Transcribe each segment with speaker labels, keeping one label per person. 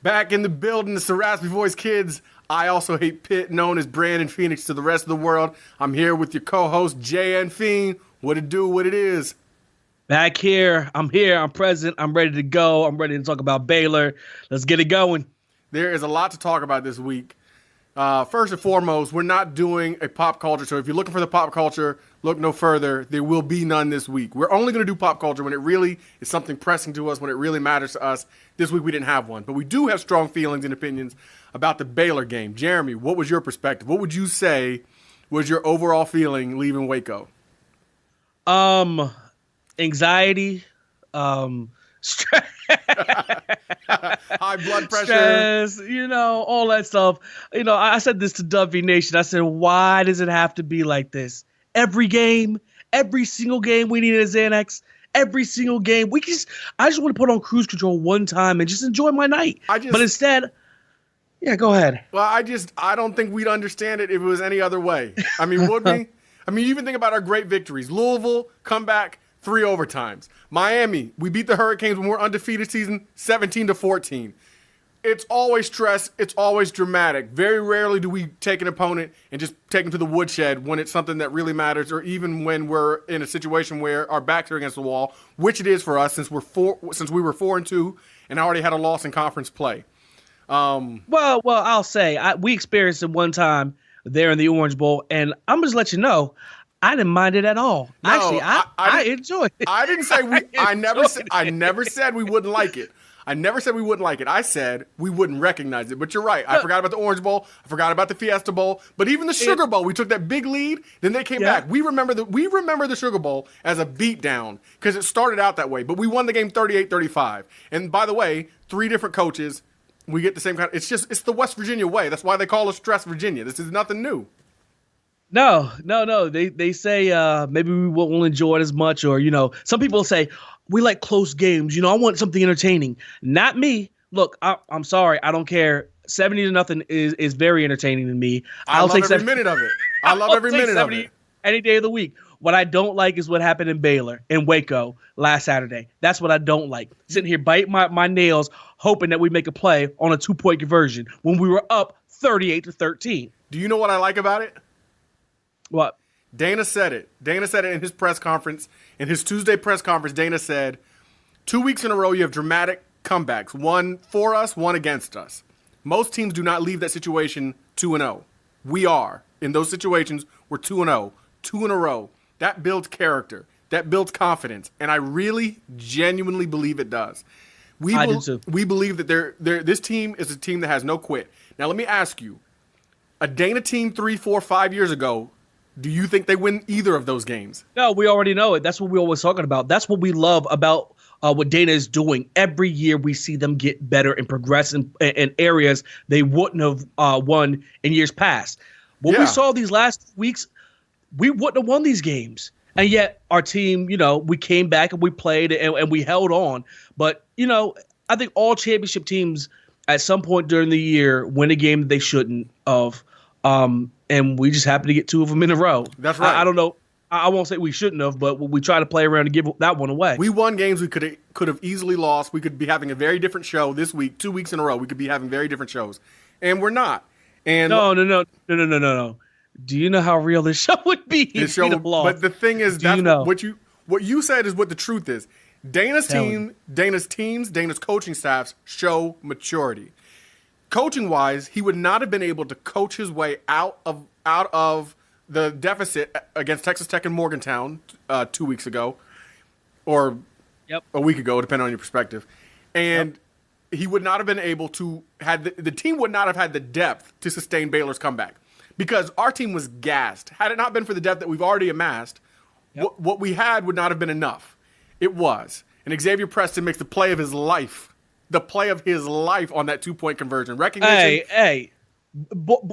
Speaker 1: Back in the building, it's the Raspy Voice Kids. I also hate Pitt, known as Brandon Phoenix to the rest of the world. I'm here with your co-host, JN Fiend. What it do, what it is.
Speaker 2: Back here, I'm present, I'm ready to go. I'm ready to talk about Baylor. Let's get it going.
Speaker 1: There is a lot to talk about this week. First and foremost, we're not doing a pop culture. So if you're looking for the pop culture, look no further. There will be none this week. We're only going to do pop culture when it really is something pressing to us, when it really matters to us. This week we didn't have one. But we do have strong feelings and opinions about the Baylor game. Jeremy, what was your perspective? What would you say was your overall feeling leaving Waco?
Speaker 2: Anxiety, stress.
Speaker 1: High blood pressure.
Speaker 2: Stress, all that stuff. I said this to Duffy Nation. I said, why does it have to be like this? Every game, every single game we need a Xanax. Every single game. I just want to put on cruise control one time and just enjoy my night. But instead, yeah, go ahead.
Speaker 1: Well, I don't think we'd understand it if it was any other way. I mean, would we? I mean, even think about our great victories. Louisville, comeback, 3 overtimes. Miami, we beat the Hurricanes when we're undefeated season, 17-14. It's always stress. It's always dramatic. Very rarely do we take an opponent and just take them to the woodshed when it's something that really matters, or even when we're in a situation where our backs are against the wall, which it is for us since we were 4-2 and already had a loss in conference play.
Speaker 2: Well, I'll say we experienced it one time there in the Orange Bowl, and I'm just let you know, I didn't mind it at all.
Speaker 1: No,
Speaker 2: actually, I enjoyed it.
Speaker 1: I didn't say we. I never said we wouldn't like it. I never said we wouldn't like it. I said we wouldn't recognize it. But you're right. I forgot about the Orange Bowl. I forgot about the Fiesta Bowl. But even the Sugar Bowl, we took that big lead. Then they came back. We remember the Sugar Bowl as a beatdown because it started out that way. But we won the game 38-35. And by the way, 3 different coaches. We get the same kind of. It's the West Virginia way. That's why they call us Stress Virginia. This is nothing new.
Speaker 2: No. They say maybe we won't enjoy it as much, or some people say we like close games. I want something entertaining. Not me. Look, I'm sorry, I don't care. 70-0 is very entertaining to me.
Speaker 1: I'll take every minute of it. I love every minute of it.
Speaker 2: Any day of the week. What I don't like is what happened in Baylor, in Waco last Saturday. That's what I don't like. Sitting here biting my nails, hoping that we make a play on a 2-point conversion when we were up 38-13.
Speaker 1: Do you know what I like about it?
Speaker 2: What?
Speaker 1: Dana said it. Dana said it in his press conference. In his Tuesday press conference, Dana said, 2 weeks in a row you have dramatic comebacks. One for us, one against us. Most teams do not leave that situation 2-0. We are. In those situations, we're 2-0. 2 in a row. That builds character. That builds confidence. And I really, genuinely believe it does. I do too. We believe that this team is a team that has no quit. Now, let me ask you. A Dana team 3, 4, 5 years ago, do you think they win either of those games?
Speaker 2: No, we already know it. That's what we're always talking about. That's what we love about what Dana is doing. Every year we see them get better and progress in areas they wouldn't have won in years past. What we saw these last weeks, we wouldn't have won these games. And yet our team, we came back and we played and we held on. But, I think all championship teams at some point during the year win a game that they shouldn't have. And we just happened to get 2 of them in a row.
Speaker 1: That's right.
Speaker 2: I don't know. I won't say we shouldn't have, but we try to play around and give that one away.
Speaker 1: We won games we could have easily lost. We could be having a very different show this week. 2 weeks in a row, we could be having very different shows. And we're not. And
Speaker 2: No. Do you know how real this show would be?
Speaker 1: This show, but the thing is, what you said is what the truth is. Dana's coaching staffs show maturity. Coaching-wise, he would not have been able to coach his way out of the deficit against Texas Tech and Morgantown 2 weeks ago, or a week ago, depending on your perspective. And he would not have been able to the team would not have had the depth to sustain Baylor's comeback because our team was gassed. Had it not been for the depth that we've already amassed, what we had would not have been enough. It was. And Xavier Preston makes the play of his life. The play of his life on that 2-point conversion. Recognition.
Speaker 2: Hey.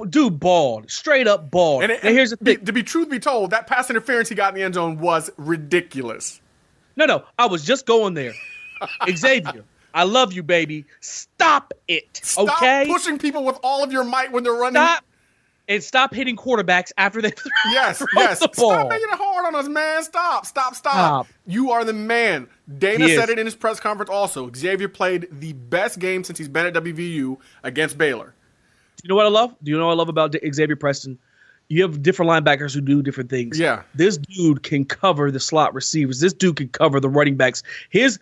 Speaker 2: Dude balled. Straight up balled. And here's the thing.
Speaker 1: To be truth be told, that pass interference he got in the end zone was ridiculous.
Speaker 2: No. I was just going there. Xavier, I love you, baby. Stop it.
Speaker 1: Stop pushing people with all of your might when they're running.
Speaker 2: Stop. And stop hitting quarterbacks after they throw
Speaker 1: Yes.
Speaker 2: the ball.
Speaker 1: Stop making it hard on us, man. Stop. You are the man. Dana said it in his press conference also. Xavier played the best game since he's been at WVU against Baylor.
Speaker 2: Do you know what I love? Do you know what I love about Xavier Preston? You have different linebackers who do different things.
Speaker 1: Yeah.
Speaker 2: This dude can cover the slot receivers. This dude can cover the running backs. His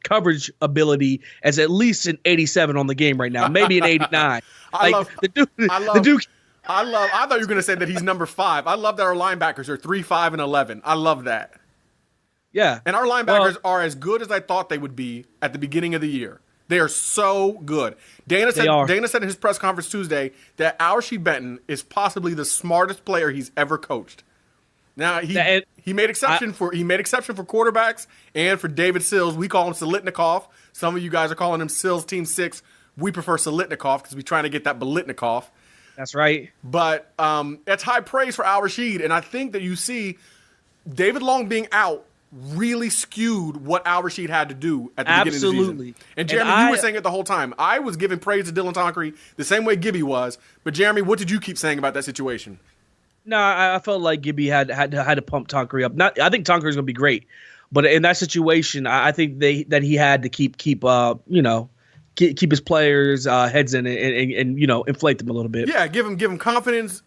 Speaker 2: coverage ability is at least an 87 on the game right now, maybe an 89.
Speaker 1: I thought you were going to say that he's number 5. I love that our linebackers are 3, 5, and 11. I love that.
Speaker 2: Yeah.
Speaker 1: And our linebackers are as good as I thought they would be at the beginning of the year. They are so good. Dana said in his press conference Tuesday that Al-Rashid Benton is possibly the smartest player he's ever coached. Now he made exception for quarterbacks and for David Sills. We call him Silitnikov. Some of you guys are calling him Sills Team 6. We prefer Silitnikov because we're trying to get that Bolitnikov.
Speaker 2: That's right.
Speaker 1: But that's high praise for Al-Rashid, and I think that you see David Long being out really skewed what Al-Rashid had to do at the beginning of the season. And Jeremy, you were saying it the whole time. I was giving praise to Dylan Tonkery the same way Gibby was. But Jeremy, what did you keep saying about that situation?
Speaker 2: No, I felt like Gibby had to pump Tonkery up. I think Tonkery's going to be great, but in that situation, I think that he had to keep his players' heads in and inflate them a little bit.
Speaker 1: Yeah, give him confidence.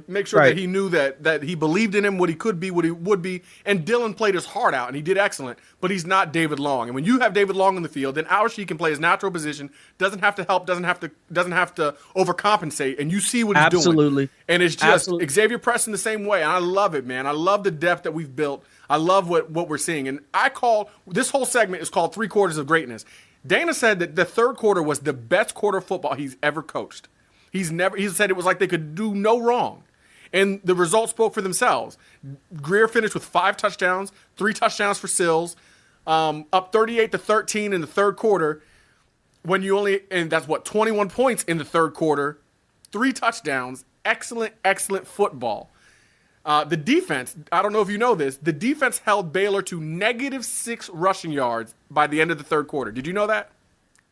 Speaker 1: Make sure that he knew that he believed in him, what he could be, what he would be. And Dylan played his heart out, and he did excellent. But he's not David Long. And when you have David Long in the field, then Al-Rashid can play his natural position. Doesn't have to help. Doesn't have to overcompensate. And you see what he's doing.
Speaker 2: Absolutely.
Speaker 1: And it's just Xavier Preston the same way. And I love it, man. I love the depth that we've built. I love what we're seeing. And this whole segment is called 3 Quarters of Greatness. Dana said that the third quarter was the best quarter of football he's ever coached. He said it was like they could do no wrong. And the results spoke for themselves. Greer finished with 5 touchdowns, 3 touchdowns for Sills, up 38-13 in the third quarter. And that's 21 points in the third quarter, 3 touchdowns, excellent football. The defense, I don't know if you know this, the defense held Baylor to -6 rushing yards by the end of the third quarter. Did you know that?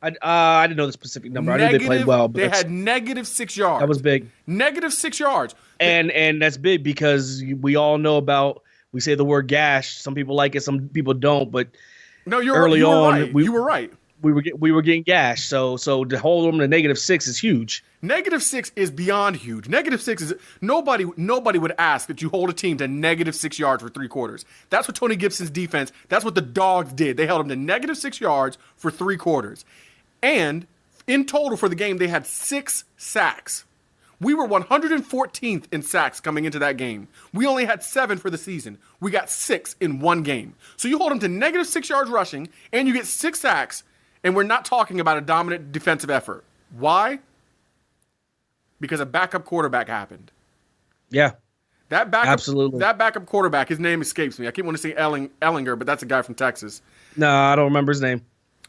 Speaker 2: I didn't know the specific number. I knew they played well. But
Speaker 1: they had -6 yards.
Speaker 2: That was big.
Speaker 1: -6 yards.
Speaker 2: And that's big because we all know about, we say the word gash. Some people like it, some people don't. But
Speaker 1: no, you
Speaker 2: were
Speaker 1: right.
Speaker 2: We were getting gashed. So to hold them to -6 is huge.
Speaker 1: -6 is beyond huge. -6 is nobody would ask that you hold a team to -6 yards for 3 quarters. That's what Tony Gibson's defense, that's what the Dogs did. They held them to -6 yards for 3 quarters. And in total for the game, they had 6 sacks. We were 114th in sacks coming into that game. We only had 7 for the season. We got 6 in one game. So you hold them to -6 yards rushing, and you get 6 sacks, and we're not talking about a dominant defensive effort. Why? Because a backup quarterback happened.
Speaker 2: Yeah.
Speaker 1: That backup quarterback, his name escapes me. I keep wanting to say Ellinger, but that's a guy from Texas.
Speaker 2: No, I don't remember his name.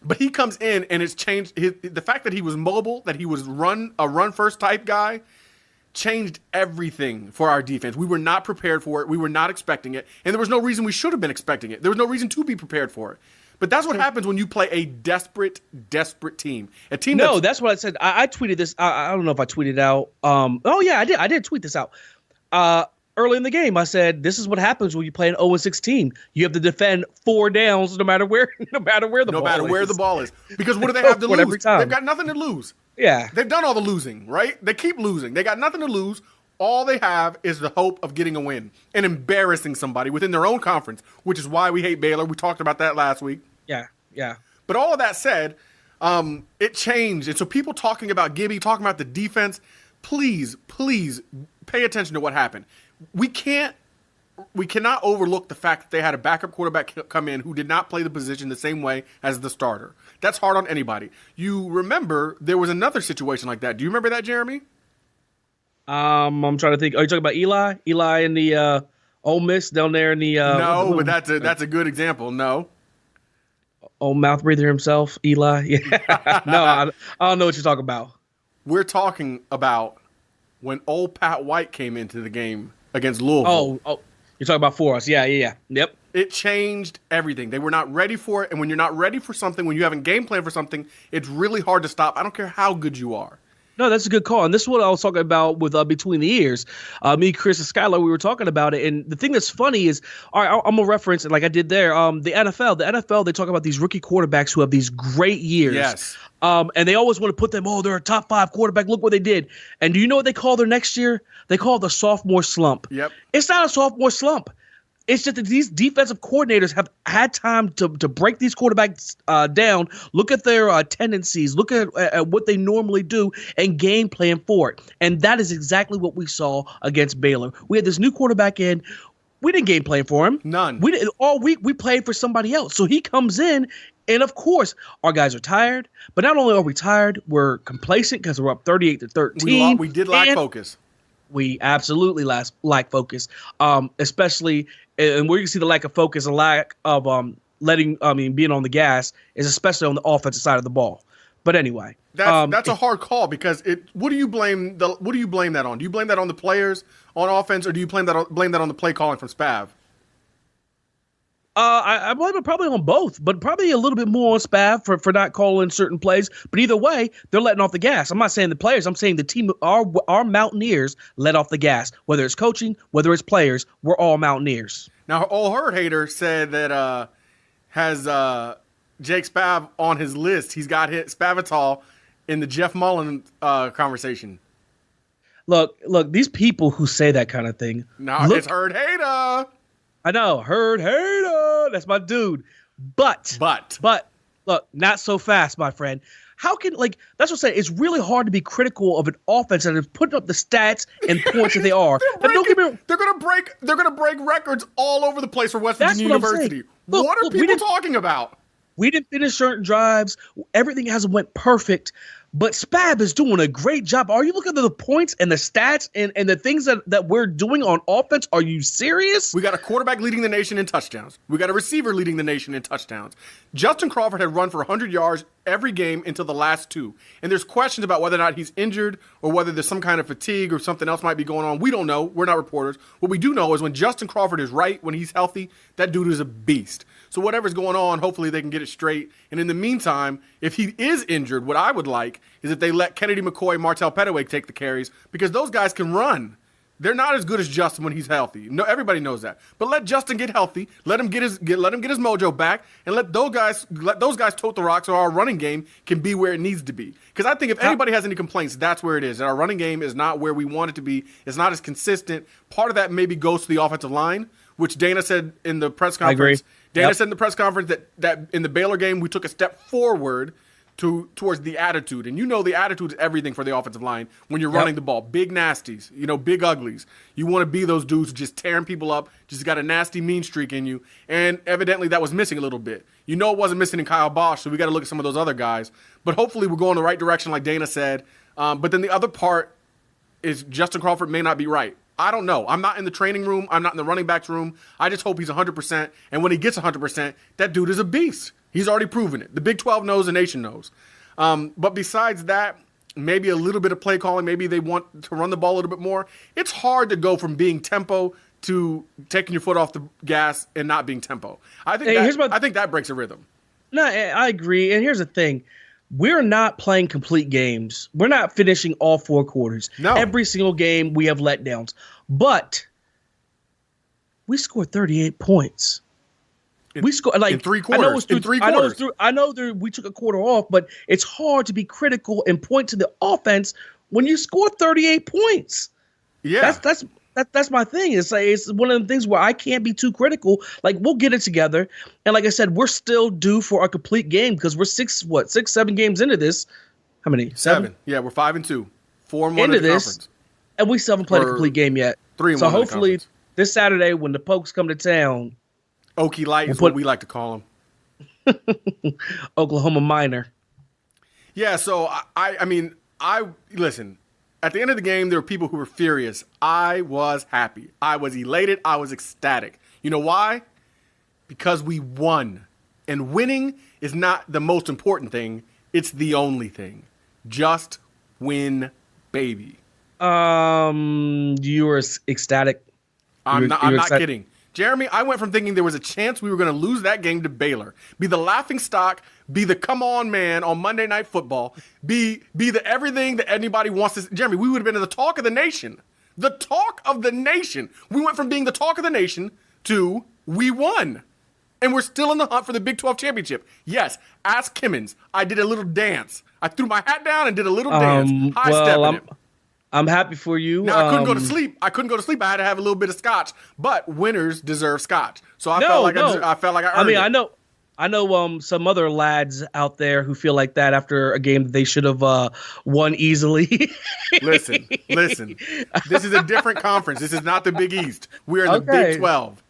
Speaker 1: But he comes in, and it's changed. The fact that he was mobile, that he was a run-first type guy, changed everything for our defense. We were not prepared for it. We were not expecting it. And there was no reason we should have been expecting it. There was no reason to be prepared for it. But that's what happens when you play a desperate team.
Speaker 2: That's what I said. I tweeted this. I don't know if I tweeted out. I did tweet this out. Early in the game, I said, this is what happens when you play an 0-6 team. You have to defend 4 downs no matter where the ball is.
Speaker 1: Because what do they have to lose?
Speaker 2: Every time.
Speaker 1: They've got nothing to lose.
Speaker 2: Yeah.
Speaker 1: They've done all the losing, right? They keep losing. They got nothing to lose. All they have is the hope of getting a win and embarrassing somebody within their own conference, which is why we hate Baylor. We talked about that last week.
Speaker 2: Yeah.
Speaker 1: But all of that said, it changed. And so people talking about Gibby, talking about the defense, please pay attention to what happened. We cannot overlook the fact that they had a backup quarterback come in who did not play the position the same way as the starter. That's hard on anybody. You remember there was another situation like that. Do you remember that, Jeremy?
Speaker 2: I'm trying to think. Are you talking about Eli? Eli in the Ole Miss down there in the
Speaker 1: No, but that's a good example. No.
Speaker 2: Old mouth breather himself, Eli. Yeah. No, I don't know what you're talking about.
Speaker 1: We're talking about when old Pat White came into the game against Louisville.
Speaker 2: Oh, you're talking about for us. Yeah. Yep.
Speaker 1: It changed everything. They were not ready for it. And when you're not ready for something, when you haven't game plan for something, it's really hard to stop. I don't care how good you are.
Speaker 2: No, that's a good call. And this is what I was talking about with Between the Ears. Me, Chris, and Skylar, we were talking about it. And the thing that's funny is, all right, I'm going to reference it like I did there. The NFL. The NFL, they talk about these rookie quarterbacks who have these great years.
Speaker 1: Yes.
Speaker 2: And they always want to put them, they're a top 5 quarterback. Look what they did. And do you know what they call their next year? They call it the sophomore slump.
Speaker 1: Yep.
Speaker 2: It's not a sophomore slump. It's just that these defensive coordinators have had time to break these quarterbacks down, look at their tendencies, look at what they normally do, and game plan for it. And that is exactly what we saw against Baylor. We had this new quarterback in. We didn't game plan for him.
Speaker 1: None.
Speaker 2: We didn't, all week we played for somebody else. So he comes in, and of course, our guys are tired. But not only are we tired, we're complacent because we're up 38-13.
Speaker 1: We did lack focus.
Speaker 2: We absolutely lack focus, especially, and where you see the lack of focus and lack of being on the gas is especially on the offensive side of the ball. But anyway,
Speaker 1: that's a hard call because what do you blame that on? Do you blame that on the players on offense, or do you blame that on the play calling from Spav?
Speaker 2: I blame it probably on both, but probably a little bit more on Spav for not calling certain plays. But either way, they're letting off the gas. I'm not saying the players. I'm saying the team, our Mountaineers let off the gas. Whether it's coaching, whether it's players, we're all Mountaineers.
Speaker 1: Now, Old Herd Hater said that has Jake Spav on his list. He's got Spavital in the Jeff Mullen conversation.
Speaker 2: Look, these people who say that kind of thing.
Speaker 1: No, it's Herd Hater.
Speaker 2: I know, Herd Hater. That's my dude. But look, not so fast, my friend. How can that's what I'm saying. It's really hard to be critical of an offense that is putting up the stats and points that they are.
Speaker 1: They're gonna break records all over the place for West Virginia University. What are people talking about?
Speaker 2: We didn't finish certain drives. Everything hasn't went perfect. But Spav is doing a great job. Are you looking at the points and the stats and the things that we're doing on offense? Are you serious?
Speaker 1: We got a quarterback leading the nation in touchdowns. We got a receiver leading the nation in touchdowns. Justin Crawford had run for 100 yards every game until the last 2. And there's questions about whether or not he's injured or whether there's some kind of fatigue or something else might be going on. We don't know. We're not reporters. What we do know is when Justin Crawford is right, when he's healthy, that dude is a beast. So whatever's going on, hopefully they can get it straight. And in the meantime, if he is injured, what I would like is if they let Kennedy McCoy, Martell Pettaway take the carries because those guys can run. They're not as good as Justin when he's healthy. No, everybody knows that. But let Justin get healthy. Let him get his mojo back, and let those guys tote the rock so our running game can be where it needs to be. Because I think if anybody has any complaints, that's where it is. That our running game is not where we want it to be. It's not as consistent. Part of that maybe goes to the offensive line, which Dana said in the press conference.
Speaker 2: I agree.
Speaker 1: Dana said in the press conference that in the Baylor game we took a step forward towards the attitude. And the attitude is everything for the offensive line when you're running the ball. Big nasties, big uglies. You want to be those dudes just tearing people up, just got a nasty mean streak in you. And evidently that was missing a little bit. It wasn't missing in Kyle Bosch, so we got to look at some of those other guys. But hopefully we're going the right direction like Dana said. But then the other part is Justin Crawford may not be right. I don't know. I'm not in the training room. I'm not in the running backs room. I just hope he's 100%. And when he gets 100%, that dude is a beast. He's already proven it. The Big 12 knows, the nation knows. But besides that, maybe a little bit of play calling. Maybe they want to run the ball a little bit more. It's hard to go from being tempo to taking your foot off the gas and not being tempo. I think that breaks a rhythm.
Speaker 2: No, I agree. And here's the thing. We're not playing complete games. We're not finishing all 4 quarters.
Speaker 1: No.
Speaker 2: Every single game we have letdowns. But we scored 38 points. We scored in 3 quarters. I know we took a quarter off, but it's hard to be critical and point to the offense when you score 38 points.
Speaker 1: Yeah.
Speaker 2: That's my thing. It's one of the things where I can't be too critical. We'll get it together. And like I said, we're still due for a complete game because we're 7 games into this. How many?
Speaker 1: 7. Yeah, we're 5-2. 4-1 into the conference.
Speaker 2: And we still haven't played a complete game yet.
Speaker 1: 3-1.
Speaker 2: So hopefully this Saturday when the Pokes come to town,
Speaker 1: Okie Light is what we like to call him.
Speaker 2: Oklahoma Minor.
Speaker 1: Yeah, so I mean, listen. At the end of the game, there were people who were furious. I was happy. I was elated. I was ecstatic. You know why? Because we won. And winning is not the most important thing. It's the only thing. Just win, baby.
Speaker 2: You were ecstatic.
Speaker 1: I'm not kidding. Jeremy, I went from thinking there was a chance we were going to lose that game to Baylor, be the laughing stock, be the come on man on Monday Night Football, be the everything that anybody wants to. Jeremy, we would have been the talk of the nation. The talk of the nation. We went from being the talk of the nation to we won. And we're still in the hunt for the Big 12 championship. Yes, ask Kimmons. I did a little dance. I threw my hat down and did a little dance. High-stepping it.
Speaker 2: I'm happy for you.
Speaker 1: Now, I couldn't go to sleep. I had to have a little bit of scotch. But winners deserve scotch. So I felt like I earned it.
Speaker 2: I know some other lads out there who feel like that after a game that they should have won easily.
Speaker 1: Listen. This is a different conference. This is not the Big East. We are in the Big 12.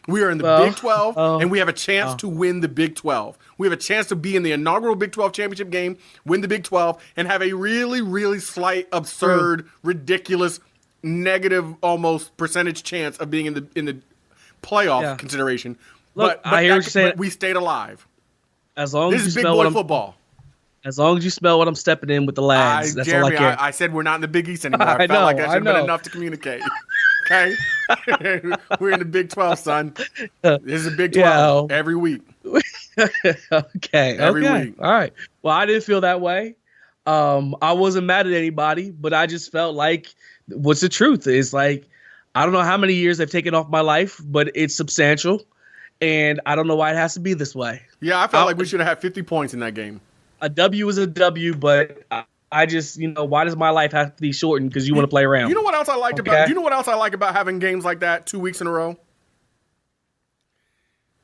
Speaker 1: We are in the Big 12, and we have a chance to win the Big 12. We have a chance to be in the inaugural Big 12 championship game, win the Big 12, and have a really, really slight, absurd, ridiculous, negative almost percentage chance of being in the playoff consideration.
Speaker 2: Look, I hear you saying
Speaker 1: we stayed alive.
Speaker 2: As long
Speaker 1: this
Speaker 2: as
Speaker 1: is
Speaker 2: you
Speaker 1: big
Speaker 2: smell
Speaker 1: boy football.
Speaker 2: As long as you smell what I'm stepping in with the lads, that's
Speaker 1: Jeremy,
Speaker 2: all I care.
Speaker 1: I said we're not in the Big East anymore. I felt like that should have been enough to communicate. Okay, we're in the Big 12, son. This is a Big 12 every week.
Speaker 2: Okay,
Speaker 1: every week.
Speaker 2: All right. Well, I didn't feel that way. I wasn't mad at anybody, but I just felt like what's the truth is like I don't know how many years they've taken off my life, but it's substantial, and I don't know why it has to be this way.
Speaker 1: Yeah, I felt like we should have had 50 points in that game.
Speaker 2: A W is a W, but I just, why does my life have to be shortened because you want to play around?
Speaker 1: You know what else I liked about? Do you know what else I like about having games like that 2 weeks in a row?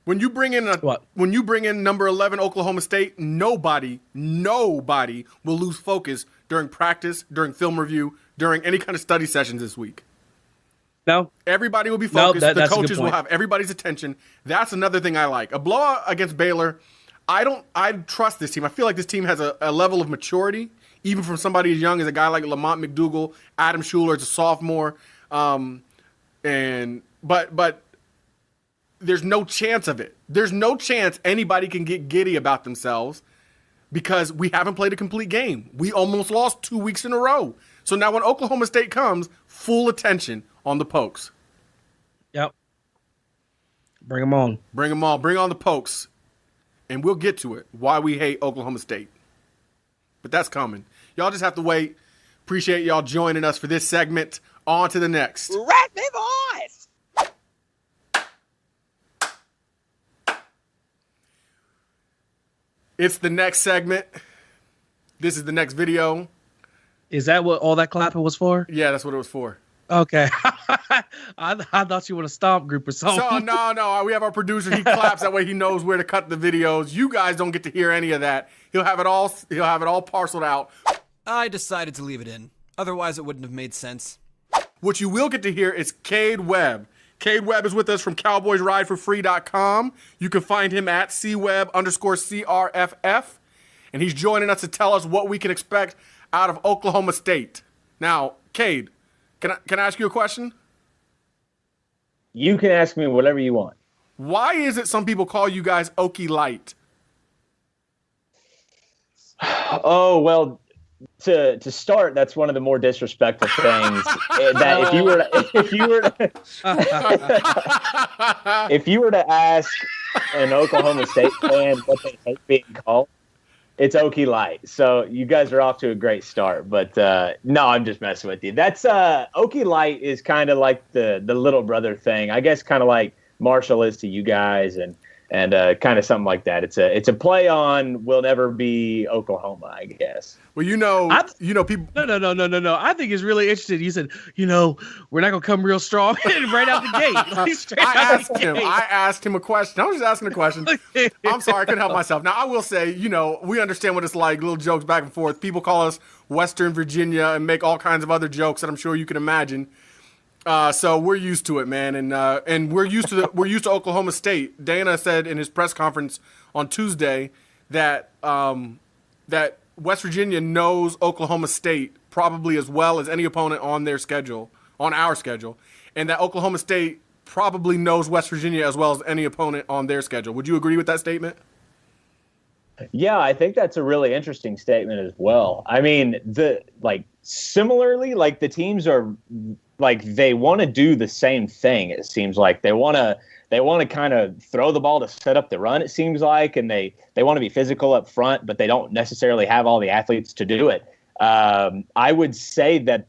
Speaker 1: When you bring in number 11 Oklahoma State, nobody will lose focus during practice, during film review, during any kind of study sessions this week.
Speaker 2: No,
Speaker 1: everybody will be focused. The coaches will have everybody's attention. That's another thing I like. A blowout against Baylor. I trust this team. I feel like this team has a level of maturity, even from somebody as young as a guy like Lamont McDougal, Adam Schuler is a sophomore, but there's no chance of it. There's no chance anybody can get giddy about themselves because we haven't played a complete game. We almost lost 2 weeks in a row. So now when Oklahoma State comes, full attention on the Pokes.
Speaker 2: Yep. Bring them on.
Speaker 1: Bring them on. Bring on the Pokes. And we'll get to it, why we hate Oklahoma State. But that's coming. Y'all just have to wait. Appreciate y'all joining us for this segment. On to the next.
Speaker 3: Raspy voice!
Speaker 1: It's the next segment. This is the next video.
Speaker 2: Is that what all that clapping was for?
Speaker 1: Yeah, that's what it was for.
Speaker 2: Okay. I thought you were a stomp group or something.
Speaker 1: So, no. We have our producer. He claps. That way he knows where to cut the videos. You guys don't get to hear any of that. He'll have it all parceled out.
Speaker 3: I decided to leave it in. Otherwise, it wouldn't have made sense.
Speaker 1: What you will get to hear is Cade Webb. Cade Webb is with us from CowboysRideForFree.com. You can find him at CWebb_CRFF. And he's joining us to tell us what we can expect out of Oklahoma State. Now, Cade, can I ask you a question?
Speaker 4: You can ask me whatever you want.
Speaker 1: Why is it some people call you guys Okie Light?
Speaker 4: Oh, well, to start, that's one of the more disrespectful things. That if you were to ask an Oklahoma State fan what they hate being called, it's Okie Light. So you guys are off to a great start. But no, I'm just messing with you. That's Okie Light is kind of like the little brother thing. I guess kind of like Marshall is to you guys, and kind of something like that. It's a play on "We'll never be Oklahoma," I guess.
Speaker 1: Well, people.
Speaker 2: No. I think it's really interesting. You said, we're not gonna come real strong right out the gate.
Speaker 1: I asked him a question. I was just asking a question. I'm sorry, I couldn't help myself. Now I will say, we understand what it's like. Little jokes back and forth. People call us Western Virginia and make all kinds of other jokes that I'm sure you can imagine. So we're used to it, man, and we're used to Oklahoma State. Dana said in his press conference on Tuesday that that West Virginia knows Oklahoma State probably as well as any opponent on our schedule, and that Oklahoma State probably knows West Virginia as well as any opponent on their schedule. Would you agree with that statement?
Speaker 4: Yeah, I think that's a really interesting statement as well. I mean, similarly, the teams are like they want to do the same thing. It seems like they want to kind of throw the ball to set up the run. It seems like, and they want to be physical up front, but they don't necessarily have all the athletes to do it. I would say that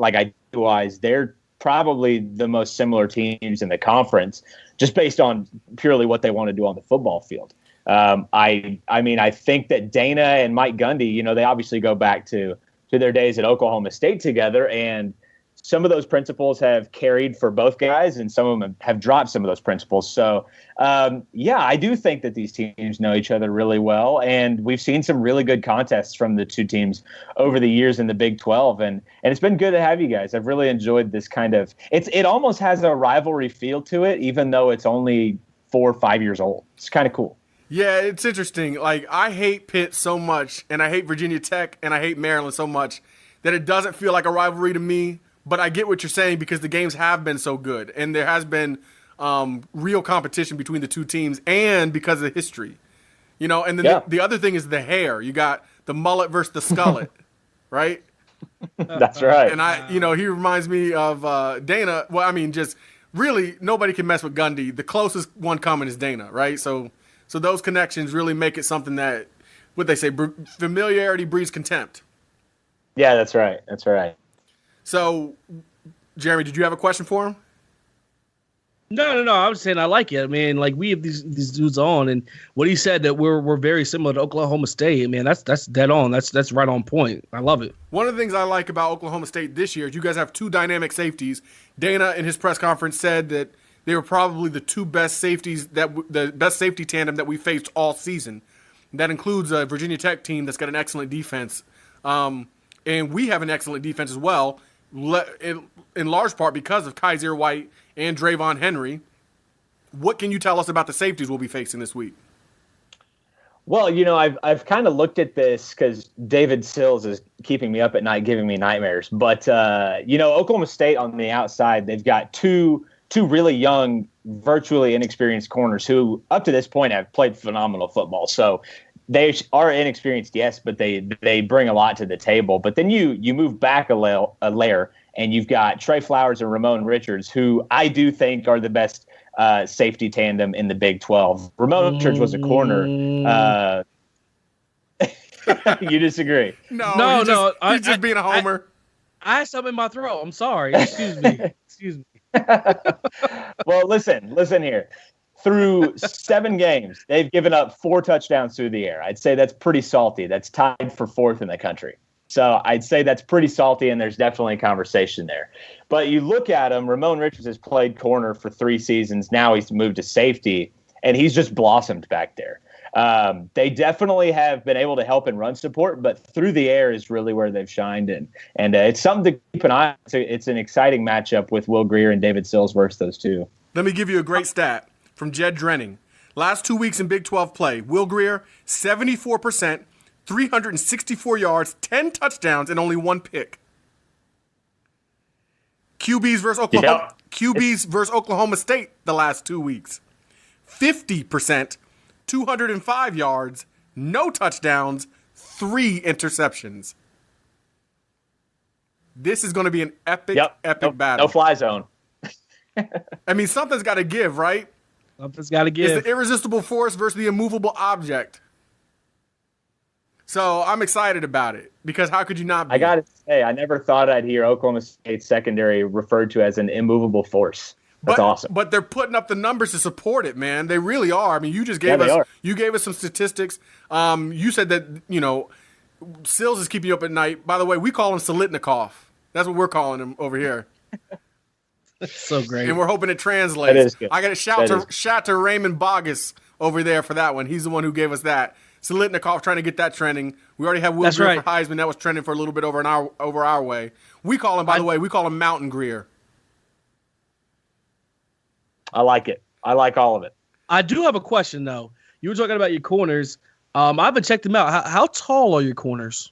Speaker 4: idea-wise, they're probably the most similar teams in the conference, just based on purely what they want to do on the football field. I mean, I think that Dana and Mike Gundy, they obviously go back to their days at Oklahoma State together, and some of those principles have carried for both guys, and some of them have dropped some of those principles. So, I do think that these teams know each other really well, and we've seen some really good contests from the two teams over the years in the Big 12, and it's been good to have you guys. I've really enjoyed this kind of – it almost has a rivalry feel to it, even though it's only 4 or 5 years old. It's kind of cool.
Speaker 1: Yeah, it's interesting. Like, I hate Pitt so much, and I hate Virginia Tech, and I hate Maryland so much that it doesn't feel like a rivalry to me. But I get what you're saying because the games have been so good, and there has been real competition between the two teams, and because of history, And then the other thing is the hair. You got the mullet versus the skullet, right?
Speaker 4: That's right.
Speaker 1: And he reminds me of Dana. Well, I mean, just really nobody can mess with Gundy. The closest one coming is Dana, right? So those connections really make it something that, what they say, familiarity breeds contempt.
Speaker 4: Yeah, that's right. That's right.
Speaker 1: So, Jeremy, did you have a question for him?
Speaker 2: No. I was saying I like it. I mean, like, we have these dudes on, and what he said that we're very similar to Oklahoma State. Man, that's dead on. That's right on point. I love it.
Speaker 1: One of the things I like about Oklahoma State this year is you guys have two dynamic safeties. Dana, in his press conference, said that they were probably the two best safeties, the best safety tandem that we faced all season. That includes a Virginia Tech team that's got an excellent defense, and we have an excellent defense as well. In large part because of Kaiser White and Drayvon Henry. What can you tell us about the safeties we'll be facing this week?
Speaker 4: Well, I've kind of looked at this because David Sills is keeping me up at night, giving me nightmares. But, Oklahoma State on the outside, they've got two really young, virtually inexperienced corners who up to this point have played phenomenal football. So they are inexperienced, yes, but they bring a lot to the table. But then you move back a layer, and you've got Trey Flowers and Ramon Richards, who I do think are the best safety tandem in the Big 12. Ramon Richards was a corner. You disagree?
Speaker 1: No. He's just being a homer.
Speaker 2: I had something in my throat. I'm sorry. Excuse me.
Speaker 4: Well, listen here. Through 7 games, they've given up 4 touchdowns through the air. I'd say that's pretty salty. That's tied for 4th in the country. So I'd say that's pretty salty, and there's definitely a conversation there. But you look at him, Ramon Richards has played corner for 3 seasons. Now he's moved to safety, and he's just blossomed back there. They definitely have been able to help in run support, but through the air is really where they've shined. And it's something to keep an eye on. It's an exciting matchup with Will Grier and David Sills versus those two.
Speaker 1: Let me give you a great stat from Jed Drenning. Last 2 weeks in Big 12 play, Will Grier, 74%, 364 yards, 10 touchdowns, and only 1 pick. QBs versus Oklahoma State the last 2 weeks. 50%, 205 yards, no touchdowns, 3 interceptions. This is going to be an epic battle.
Speaker 4: No fly zone.
Speaker 1: I mean, something's got to give, right?
Speaker 2: Something's got to give.
Speaker 1: It's the irresistible force versus the immovable object. So I'm excited about it because how could you not be?
Speaker 4: I got to say, I never thought I'd hear Oklahoma State secondary referred to as an immovable force. That's awesome.
Speaker 1: But they're putting up the numbers to support it, man. They really are. I mean, you just gave us some statistics. You said that, Sills is keeping you up at night. By the way, we call him Solitnikov. That's what we're calling him over here.
Speaker 2: That's so great.
Speaker 1: And we're hoping it translates.
Speaker 4: That is good.
Speaker 1: I got to shout to Raymond Bogus over there for that one. He's the one who gave us that. Solitnikov trying to get that trending. We already have Will Grier for Heisman. That was trending for a little bit over our way. We call him, by the way, Mountain Grier.
Speaker 4: I like it. I like all of it.
Speaker 2: I do have a question, though. You were talking about your corners. I haven't checked them out. How tall are your corners?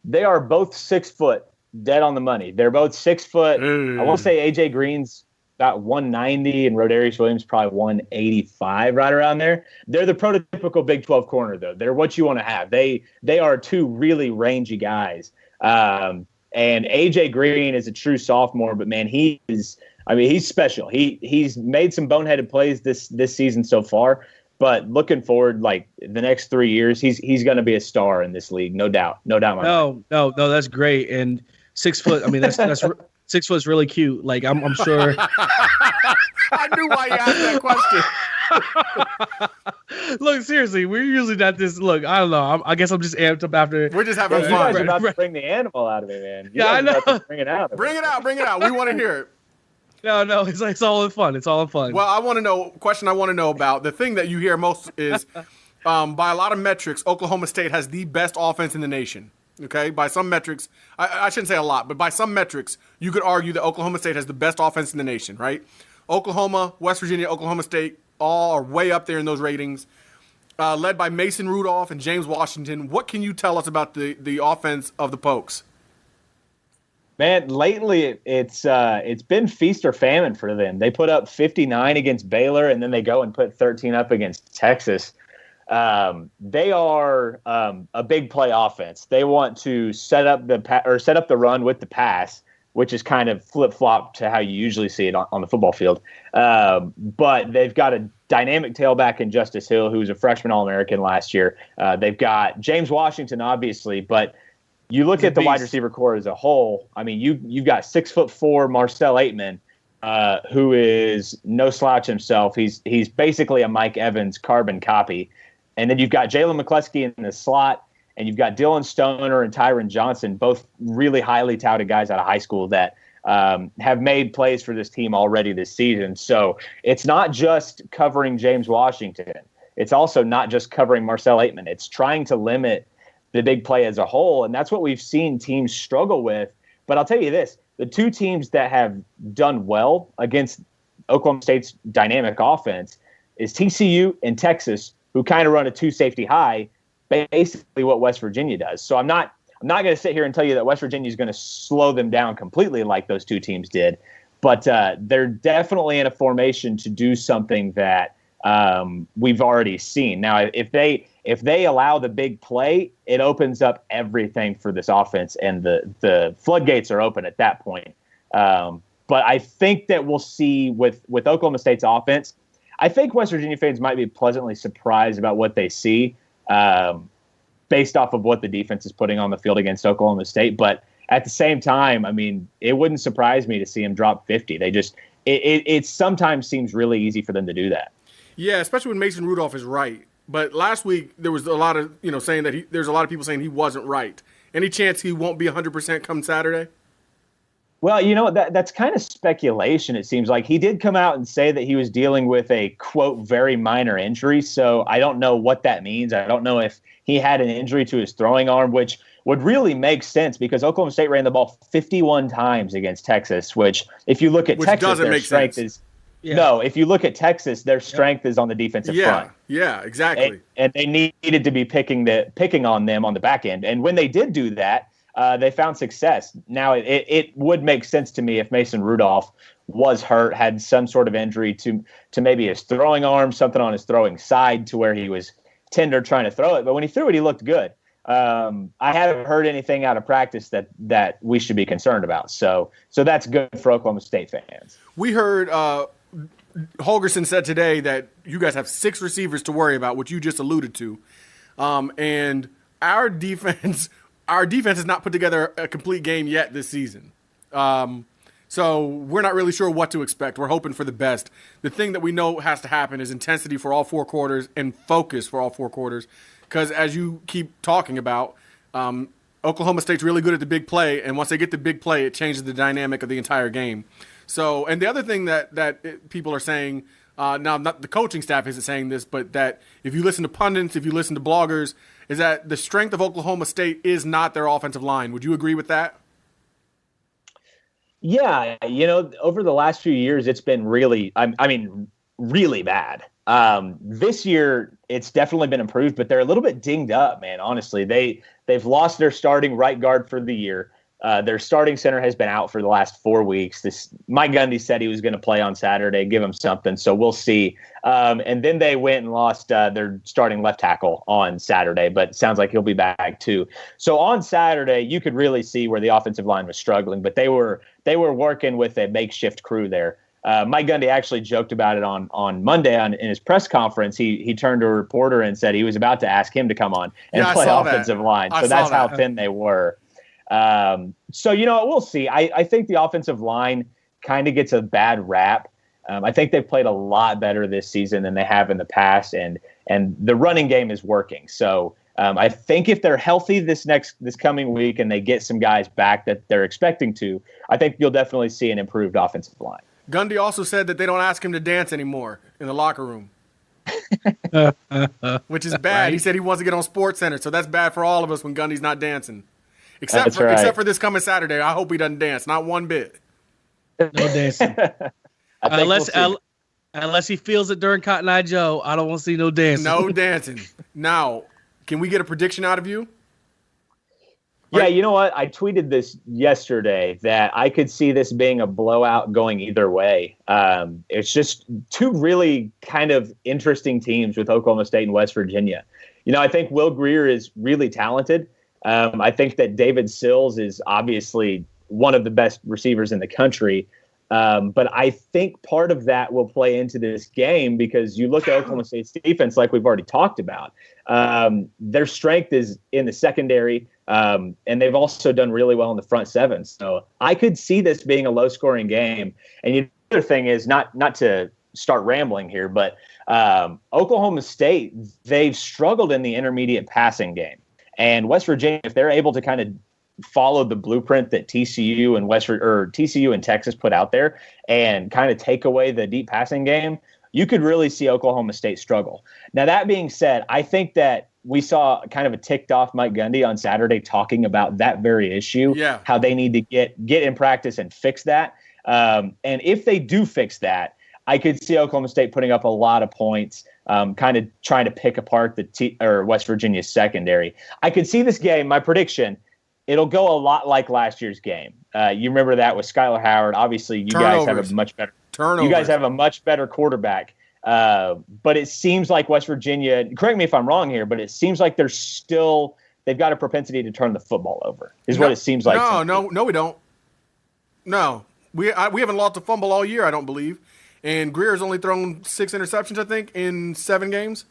Speaker 4: They are both 6 foot, dead on the money. They're both 6 foot. I won't say A.J. Green's about 190 and Rodarius Williams probably 185, right around there. They're the prototypical Big 12 corner, though. They're what you want to have. They are 2 really rangy guys. And And AJ Green is a true sophomore, but man, he's special. He's made some boneheaded plays this season so far, but looking forward, like the next 3 years, he's going to be a star in this league, no doubt. No,
Speaker 2: that's great. And 6 foot. I mean, that's 6 foot is really cute. Like I'm sure.
Speaker 1: I knew why you asked that question.
Speaker 2: Look, seriously, we're usually not this. Look, I don't know. I guess I'm just amped up after.
Speaker 1: We're just having
Speaker 4: fun. You guys are about to bring the animal out of me, man.
Speaker 2: I know.
Speaker 4: Bring it out.
Speaker 1: Bring it out. We want to hear it.
Speaker 2: No, it's all in fun. It's all in fun.
Speaker 1: Well, I want to know about the thing that you hear most is by a lot of metrics, Oklahoma State has the best offense in the nation. Okay, by some metrics, I shouldn't say a lot, but by some metrics, you could argue that Oklahoma State has the best offense in the nation, right? Oklahoma, West Virginia, Oklahoma State, all are way up there in those ratings, led by Mason Rudolph and James Washington. What can you tell us about the offense of the Pokes?
Speaker 4: Man, lately it's been feast or famine for them. They put up 59 against Baylor, and then they go and put 13 up against Texas. They are a big play offense. They want to set up the run with the pass, which is kind of flip-flop to how you usually see it on the football field. But they've got a dynamic tailback in Justice Hill, who was a freshman All-American last year. They've got James Washington, obviously, but you look at the wide receiver core as a whole. I mean, you've got 6'4" Marcel Aitman, who is no slouch himself. He's basically a Mike Evans carbon copy. And then you've got Jalen McCluskey in the slot, and you've got Dylan Stoner and Tyron Johnson, both really highly touted guys out of high school that have made plays for this team already this season. So it's not just covering James Washington. It's also not just covering Marcel Aitman. It's trying to limit the big play as a whole, and that's what we've seen teams struggle with. But I'll tell you this, the two teams that have done well against Oklahoma State's dynamic offense is TCU and Texas, who kind of run a two-safety high, basically what West Virginia does. So I'm not going to sit here and tell you that West Virginia is going to slow them down completely like those two teams did, but they're definitely in a formation to do something that we've already seen. Now, if they allow the big play, it opens up everything for this offense, and the floodgates are open at that point. But I think that we'll see with Oklahoma State's offense, I think West Virginia fans might be pleasantly surprised about what they see based off of what the defense is putting on the field against Oklahoma State. But at the same time, I mean, it wouldn't surprise me to see them drop 50. They just it sometimes seems really easy for them to do that.
Speaker 1: Yeah, especially when Mason Rudolph is right. But last week there was a lot of saying that there's a lot of people saying he wasn't right. Any chance he won't be 100% come Saturday?
Speaker 4: Well, that's kind of speculation. It seems like he did come out and say that he was dealing with a, quote, very minor injury. So I don't know what that means. I don't know if he had an injury to his throwing arm, which would really make sense because Oklahoma State ran the ball 51 times against Texas, which if you look at Texas, their strength is – No, if you look at Texas, their strength is on the defensive front.
Speaker 1: Yeah, exactly.
Speaker 4: And they needed to be picking on them on the back end. And when they did do that, they found success. Now, it would make sense to me if Mason Rudolph was hurt, had some sort of injury to maybe his throwing arm, something on his throwing side to where he was tender trying to throw it. But when he threw it, he looked good. I haven't heard anything out of practice that we should be concerned about. So that's good for Oklahoma State fans.
Speaker 1: We heard Holgerson said today that you guys have 6 receivers to worry about, which you just alluded to. And our defense has not put together a complete game yet this season. So we're not really sure what to expect. We're hoping for the best. The thing that we know has to happen is intensity for all 4 quarters and focus for all 4 quarters. Because as you keep talking about, Oklahoma State's really good at the big play, and once they get the big play, it changes the dynamic of the entire game. So, and the other thing that people are saying, now not the coaching staff isn't saying this, but that if you listen to pundits, if you listen to bloggers, is that the strength of Oklahoma State is not their offensive line. Would you agree with that?
Speaker 4: Yeah, over the last few years, it's been really bad. This year, it's definitely been improved, but they're a little bit dinged up, man. Honestly, they've lost their starting right guard for the year. Their starting center has been out for the last 4 weeks. Mike Gundy said he was going to play on Saturday, give him something. So we'll see. And then they went and lost their starting left tackle on Saturday, but it sounds like he'll be back too. So on Saturday, you could really see where the offensive line was struggling, but they were working with a makeshift crew there. Mike Gundy actually joked about it on Monday in his press conference. He turned to a reporter and said he was about to ask him to come on and play offensive line. So that's how thin they were. So, we'll see. I think the offensive line kind of gets a bad rap. I think they've played a lot better this season than they have in the past, and the running game is working. So I think if they're healthy this coming week and they get some guys back that they're expecting to, I think you'll definitely see an improved offensive line.
Speaker 1: Gundy also said that they don't ask him to dance anymore in the locker room, which is bad. Right? He said he wants to get on SportsCenter, so that's bad for all of us when Gundy's not dancing. Except for this coming Saturday. I hope he doesn't dance, not one bit.
Speaker 2: No dancing. Unless he feels it during Cotton Eye Joe, I don't want to see no dancing.
Speaker 1: No dancing. Now, can we get a prediction out of you?
Speaker 4: Yeah, you know what? I tweeted this yesterday that I could see this being a blowout going either way. It's just two really kind of interesting teams with Oklahoma State and West Virginia. I think Will Grier is really talented. I think that David Sills is obviously one of the best receivers in the country. But I think part of that will play into this game because you look at Oklahoma State's defense, like we've already talked about. Their strength is in the secondary, and they've also done really well in the front seven. So I could see this being a low-scoring game. And the other thing is, not to start rambling here, but Oklahoma State, they've struggled in the intermediate passing game. And West Virginia, if they're able to kind of follow the blueprint that TCU and Texas put out there and kind of take away the deep passing game, you could really see Oklahoma State struggle. Now, that being said, I think that we saw kind of a ticked off Mike Gundy on Saturday talking about that very issue, how they need to get in practice and fix that. And if they do fix that, I could see Oklahoma State putting up a lot of points, kind of trying to pick apart West Virginia's secondary. I could see this game, my prediction, it'll go a lot like last year's game. You remember that with Skylar Howard. Obviously, you guys have a much better quarterback. But it seems like West Virginia, correct me if I'm wrong here, but it seems like they've got a propensity to turn the football over, what it seems like.
Speaker 1: No, we don't. No, we haven't lost a fumble all year, I don't believe. And Grier's only thrown 6 interceptions, I think, in 7 games.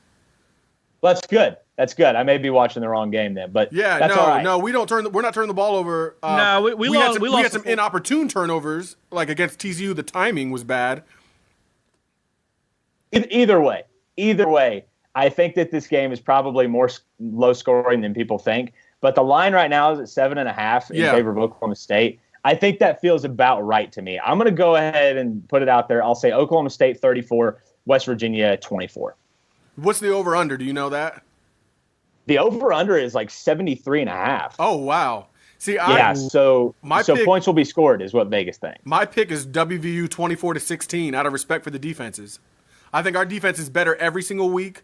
Speaker 4: Well, that's good. That's good. I may be watching the wrong game then, but that's all right.
Speaker 1: No, we're not turning the ball over. We had some inopportune turnovers, like against TCU. The timing was bad.
Speaker 4: Either way, I think that this game is probably more low scoring than people think. But the line right now is at 7.5 in favor of Oklahoma State. I think that feels about right to me. I'm going to go ahead and put it out there. I'll say Oklahoma State 34, West Virginia 24.
Speaker 1: What's the over-under? Do you know that?
Speaker 4: The over-under is like 73.5.
Speaker 1: Oh, wow. See,
Speaker 4: so points will be scored is what Vegas thinks.
Speaker 1: My pick is WVU 24-16 out of respect for the defenses. I think our defense is better every single week.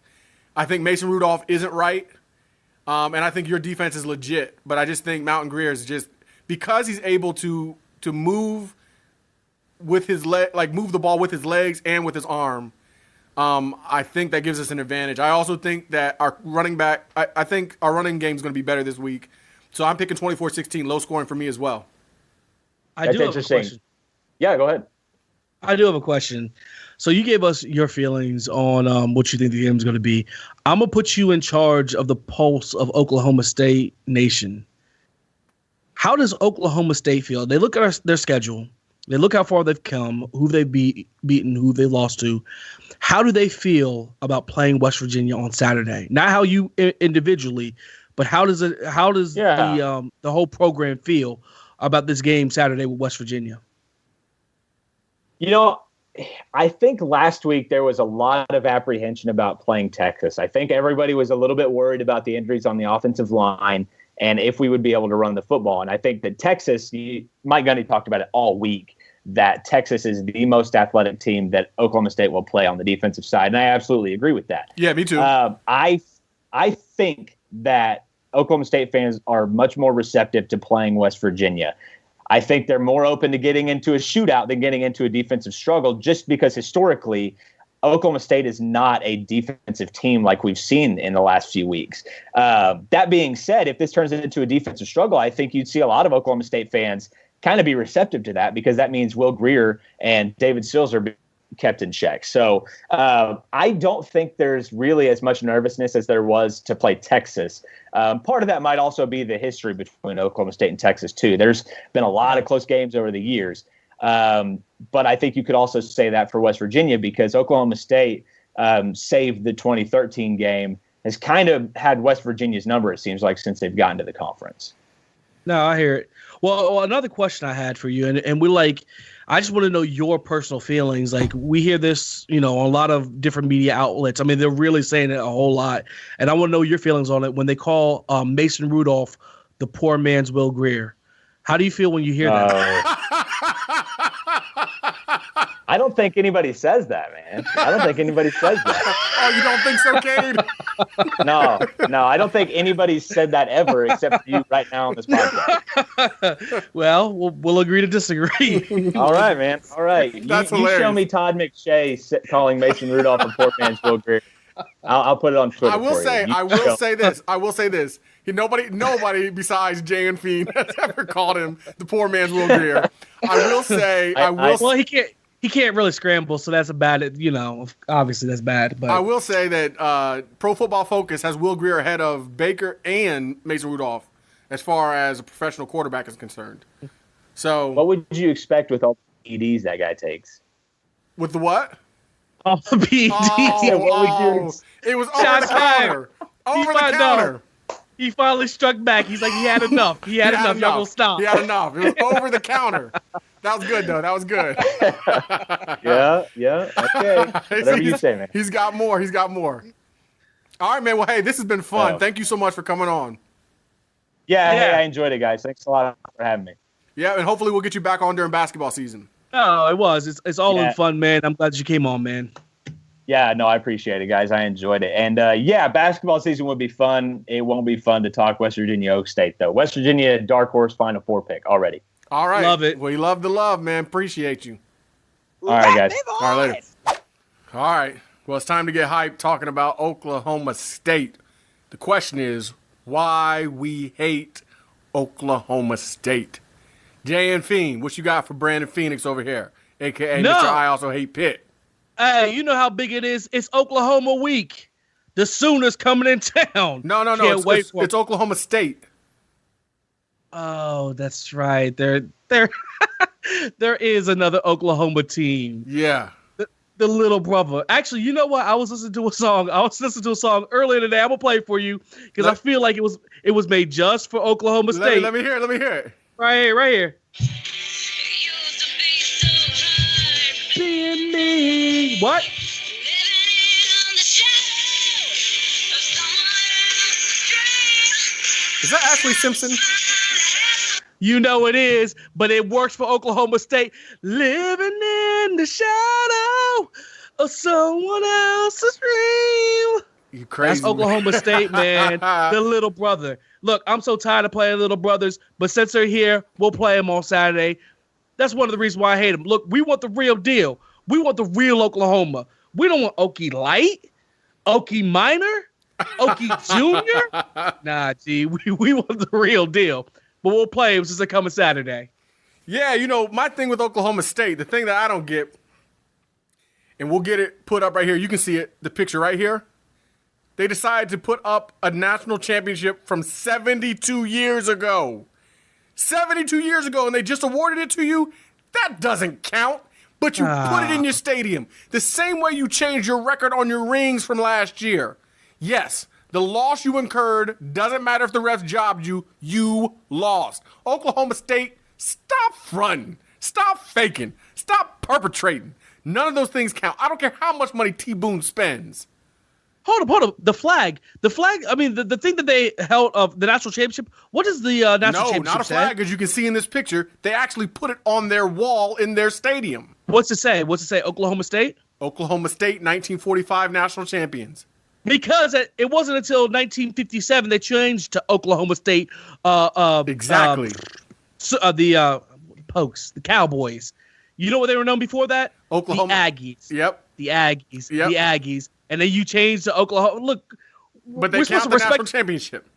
Speaker 1: I think Mason Rudolph isn't right, and I think your defense is legit. But I just think Mountain Grier is just – because he's able to move with his move the ball with his legs and with his arm, I think that gives us an advantage. I also think that our running back, I think our running game is going to be better this week. So I'm picking 24-16, low scoring for me as well.
Speaker 2: That's interesting.
Speaker 4: Yeah, go ahead.
Speaker 2: I do have a question. So you gave us your feelings on what you think the game is going to be. I'm going to put you in charge of the pulse of Oklahoma State Nation. How does Oklahoma State feel? They look at their schedule. They look how far they've come, who they've beaten, who they lost to. How do they feel about playing West Virginia on Saturday? Not how you individually, but how does the whole program feel about this game Saturday with West Virginia?
Speaker 4: I think last week there was a lot of apprehension about playing Texas. I think everybody was a little bit worried about the injuries on the offensive line and if we would be able to run the football. And I think that Texas, Mike Gundy talked about it all week, that Texas is the most athletic team that Oklahoma State will play on the defensive side. And I absolutely agree with that.
Speaker 1: Yeah, me too.
Speaker 4: I think that Oklahoma State fans are much more receptive to playing West Virginia. I think they're more open to getting into a shootout than getting into a defensive struggle, just because historically Oklahoma State is not a defensive team like we've seen in the last few weeks. That being said, if this turns into a defensive struggle, I think you'd see a lot of Oklahoma State fans kind of be receptive to that, because that means Will Grier and David Sills are kept in check. So I don't think there's really as much nervousness as there was to play Texas. Part of that might also be the history between Oklahoma State and Texas, too. There's been a lot of close games over the years. But I think you could also say that for West Virginia, because Oklahoma State, save the 2013 game, has kind of had West Virginia's number, it seems like, since they've gotten to the conference.
Speaker 2: No, I hear it. Well, another question I had for you, and I just want to know your personal feelings. Like, we hear this, on a lot of different media outlets. I mean, they're really saying it a whole lot. And I want to know your feelings on it when they call Mason Rudolph the poor man's Will Grier. How do you feel when you hear that?
Speaker 4: I don't think anybody says that, man. I don't think anybody says that.
Speaker 1: Oh, you don't think so, Cade?
Speaker 4: No, I don't think anybody's said that ever except for you right now on this podcast.
Speaker 2: Well, we'll agree to disagree.
Speaker 4: All right, man. All right.
Speaker 1: That's
Speaker 4: you
Speaker 1: hilarious.
Speaker 4: Show me Todd McShay calling Mason Rudolph a poor man's Will Grier. I'll put it on Twitter.
Speaker 1: I will
Speaker 4: for
Speaker 1: say,
Speaker 4: you.
Speaker 1: I will say this. Nobody besides Jay and Fiend has ever called him the poor man's Will Grier. I will say,
Speaker 2: well, he can't really scramble, so that's a bad. Obviously that's bad. But
Speaker 1: I will say that Pro Football Focus has Will Grier ahead of Baker and Mason Rudolph as far as a professional quarterback is concerned. So,
Speaker 4: what would you expect with all the EDs that guy takes?
Speaker 1: With the what?
Speaker 2: PD.
Speaker 1: It was over the counter. Over the counter.
Speaker 2: He finally struck back. He's like, he had enough. He had enough. Y'all gonna stop.
Speaker 1: He had enough. It was over the counter. That was good, though. That was good.
Speaker 4: Yeah. Okay. Whatever you say, man.
Speaker 1: He's got more. All right, man. Well, hey, this has been fun. Thank you so much for coming on.
Speaker 4: Yeah. Hey, I enjoyed it, guys. Thanks a lot for having me.
Speaker 1: Yeah, and hopefully we'll get you back on during basketball season.
Speaker 2: No, it was. It's all in fun, man. I'm glad you came on, man.
Speaker 4: Yeah, no, I appreciate it, guys. I enjoyed it. And, basketball season would be fun. It won't be fun to talk West Virginia Oak State, though. West Virginia, dark horse, Final Four pick already.
Speaker 1: All right.
Speaker 2: Love it.
Speaker 1: We love the love, man. Appreciate you.
Speaker 4: All right, guys.
Speaker 1: All right, later. All right. Well, it's time to get hyped talking about Oklahoma State. The question is, why we hate Oklahoma State. Jay and Fiend, what you got for Brandon Phoenix over here? A.K.A. Mr. I Also Hate Pitt.
Speaker 2: Hey, you know how big it is? It's Oklahoma week. The Sooners coming in town.
Speaker 1: No. It's Oklahoma State.
Speaker 2: Oh, that's right. There is another Oklahoma team.
Speaker 1: Yeah.
Speaker 2: The little brother. Actually, you know what? I was listening to a song earlier today. I'm gonna play it for you because I feel like it was made just for Oklahoma State.
Speaker 1: Let me hear it.
Speaker 2: Right here. Being me. What?
Speaker 1: Is that Ashley Simpson?
Speaker 2: You know it is, but it works for Oklahoma State. Living in the shadow of someone else's dream.
Speaker 1: You crazy.
Speaker 2: That's Oklahoma State, man. The little brother. Look, I'm so tired of playing little brothers, but since they're here, we'll play them on Saturday. That's one of the reasons why I hate them. Look, we want the real deal. We want the real Oklahoma. We don't want Okie Light, Okie Minor, Okie Junior. Nah, G, we want the real deal. But we'll play them since they're coming Saturday.
Speaker 1: Yeah, my thing with Oklahoma State, the thing that I don't get, and we'll get it put up right here. You can see it, the picture right here. They decided to put up a national championship from 72 years ago. 72 years ago, and they just awarded it to you? That doesn't count. But you put it in your stadium. The same way you changed your record on your rings from last year. Yes, the loss you incurred doesn't matter if the refs jobbed you. You lost. Oklahoma State, stop fronting. Stop faking. Stop perpetrating. None of those things count. I don't care how much money T-Boone spends.
Speaker 2: Hold up. The flag. I mean, the thing that they held of the national championship, what is the national championship?
Speaker 1: No, not a flag, as you can see in this picture. They actually put it on their wall in their stadium.
Speaker 2: What's it say? Oklahoma State?
Speaker 1: Oklahoma State, 1945 national champions.
Speaker 2: Because it wasn't until 1957 they changed to Oklahoma State.
Speaker 1: Exactly.
Speaker 2: The Pokes, the Cowboys. You know what they were known before that?
Speaker 1: Oklahoma.
Speaker 2: The Aggies.
Speaker 1: Yep.
Speaker 2: The Aggies.
Speaker 1: Yep.
Speaker 2: The Aggies. And then you changed to Oklahoma. Look,
Speaker 1: But they count the national championship.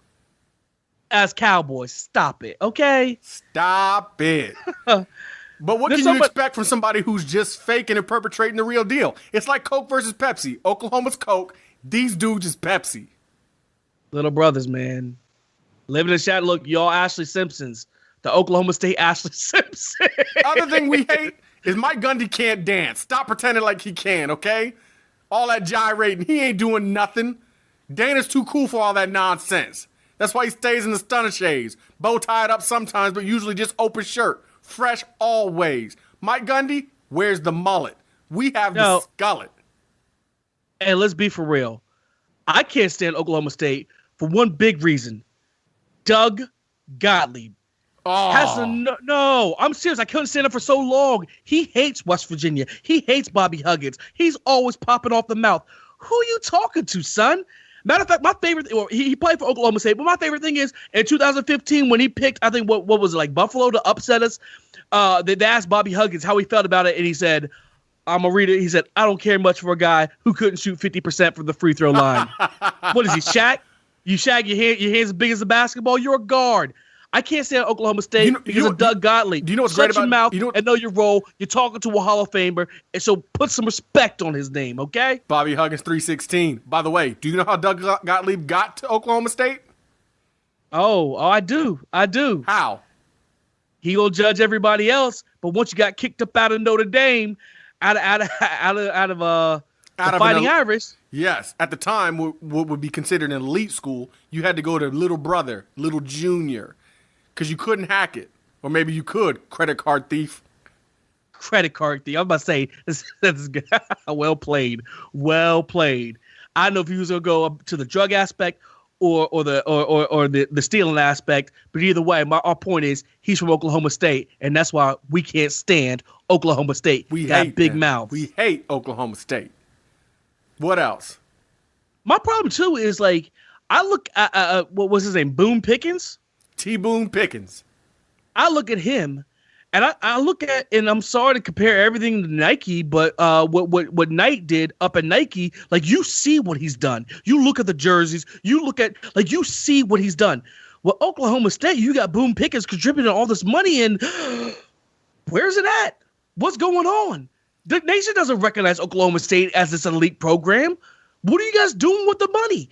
Speaker 2: As Cowboys. Stop it, okay?
Speaker 1: Stop it. But what can you expect from somebody who's just faking and perpetrating the real deal? It's like Coke versus Pepsi. Oklahoma's Coke. These dudes is Pepsi.
Speaker 2: Little brothers, man. Living in the shadow. Look, y'all Ashley Simpsons. The Oklahoma State Ashley Simpson.
Speaker 1: Other thing we hate is Mike Gundy can't dance. Stop pretending like he can, okay? All that gyrating. He ain't doing nothing. Dana's too cool for all that nonsense. That's why he stays in the stunner shades. Bow tied up sometimes, but usually just open shirt. Fresh always. Mike Gundy, where's the mullet? We have the skullet.
Speaker 2: And let's be for real. I can't stand Oklahoma State for one big reason. Doug Gottlieb.
Speaker 1: Oh.
Speaker 2: No, I'm serious. I couldn't stand him for so long. He hates West Virginia. He hates Bobby Huggins. He's always popping off the mouth. Who are you talking to, son? Matter of fact, my favorite, he played for Oklahoma State, but my favorite thing is in 2015 when he picked, I think, what was it, like Buffalo to upset us? They asked Bobby Huggins how he felt about it, and he said, I'm going to read it. He said, I don't care much for a guy who couldn't shoot 50% from the free throw line. What is he, Shaq? You Shaq, your hands as big as a basketball? You're a guard. I can't stand Oklahoma State because of Doug Gottlieb.
Speaker 1: Do you know what's
Speaker 2: Shut
Speaker 1: great about
Speaker 2: your mouth and know your role. You're talking to a Hall of Famer, and so put some respect on his name, okay?
Speaker 1: Bobby Huggins 316. By the way, do you know how Doug Gottlieb got to Oklahoma State?
Speaker 2: Oh, I do.
Speaker 1: How?
Speaker 2: He will judge everybody else, but once you got kicked up out of Notre Dame, out of Fighting Irish.
Speaker 1: Yes, at the time, what would be considered an elite school, you had to go to little brother, little junior, because you couldn't hack it, or maybe you could. Credit card thief.
Speaker 2: Credit card thief. I'm about to say that's good. Well played. I don't know if he was gonna go up to the drug aspect or the stealing aspect, but either way, our point is he's from Oklahoma State, and that's why we can't stand Oklahoma State.
Speaker 1: We
Speaker 2: got
Speaker 1: hate
Speaker 2: big
Speaker 1: them.
Speaker 2: mouths.
Speaker 1: We hate Oklahoma State. What else?
Speaker 2: My problem too is like I look at what was his name, Boone Pickens.
Speaker 1: T. Boone Pickens.
Speaker 2: I look at him, and I look at, and I'm sorry to compare everything to Nike, but what Nike did up at Nike, like you see what he's done. You look at the jerseys, you look at you see what he's done. Well, Oklahoma State, you got Boone Pickens contributing all this money, and where's it at? What's going on? The nation doesn't recognize Oklahoma State as this elite program. What are you guys doing with the money?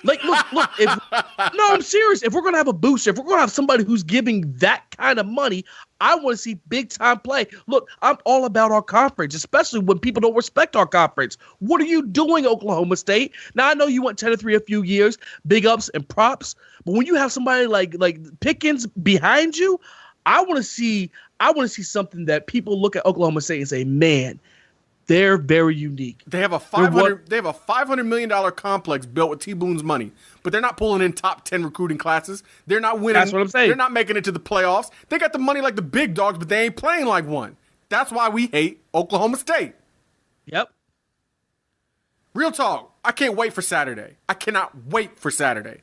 Speaker 2: Like, look. No, I'm serious. If we're gonna have a booster, if we're gonna have somebody who's giving that kind of money, I want to see big time play. Look, I'm all about our conference, especially when people don't respect our conference. What are you doing, Oklahoma State? Now I know you went 10-3 a few years, big ups and props, but when you have somebody like Pickens behind you, I want to see something that people look at Oklahoma State and say, man, they're very unique.
Speaker 1: They have a $500 million complex built with T. Boone's money, but they're not pulling in top 10 recruiting classes. They're not winning.
Speaker 2: That's what I'm saying.
Speaker 1: They're not making it to the playoffs. They got the money like the big dogs, but they ain't playing like one. That's why we hate Oklahoma State.
Speaker 2: Yep.
Speaker 1: Real talk. I can't wait for Saturday. I cannot wait for Saturday.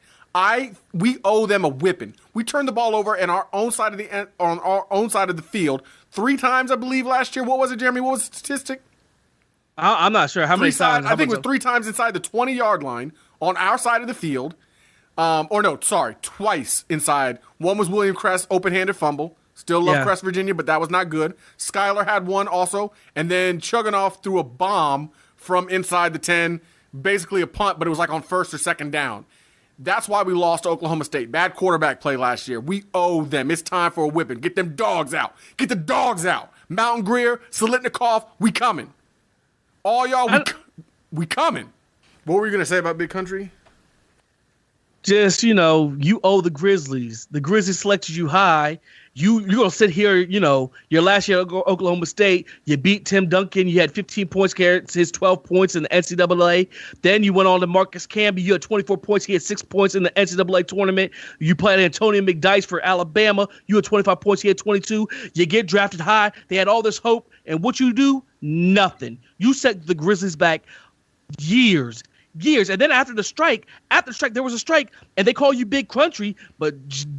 Speaker 1: We owe them a whipping. We turned the ball over on our own side of the field 3 times, I believe, last year. What was it, Jeremy? What was the statistic?
Speaker 2: I'm not sure how many times.
Speaker 1: I think it was 3 times inside the 20-yard line on our side of the field. Twice inside. One was William Crest, open-handed fumble. Still love Crest, Virginia, but that was not good. Skyler had one also. And then Chugginoff threw a bomb from inside the 10, basically a punt, but it was like on first or second down. That's why we lost to Oklahoma State. Bad quarterback play last year. We owe them. It's time for a whipping. Get them dogs out. Get the dogs out. Mountain Greer, Solitnikov, we coming. All y'all, we coming. What were you going to say about Big Country?
Speaker 2: Just, you owe the Grizzlies. The Grizzlies selected you high. You're going to sit here, your last year at Oklahoma State, you beat Tim Duncan. You had 15 points, his 12 points in the NCAA. Then you went on to Marcus Camby. You had 24 points. He had 6 points in the NCAA tournament. You played Antonio McDyess for Alabama. You had 25 points. He had 22. You get drafted high. They had all this hope. And what you do? Nothing. You set the Grizzlies back years years. And then after the strike, there was a strike, and they call you big country, but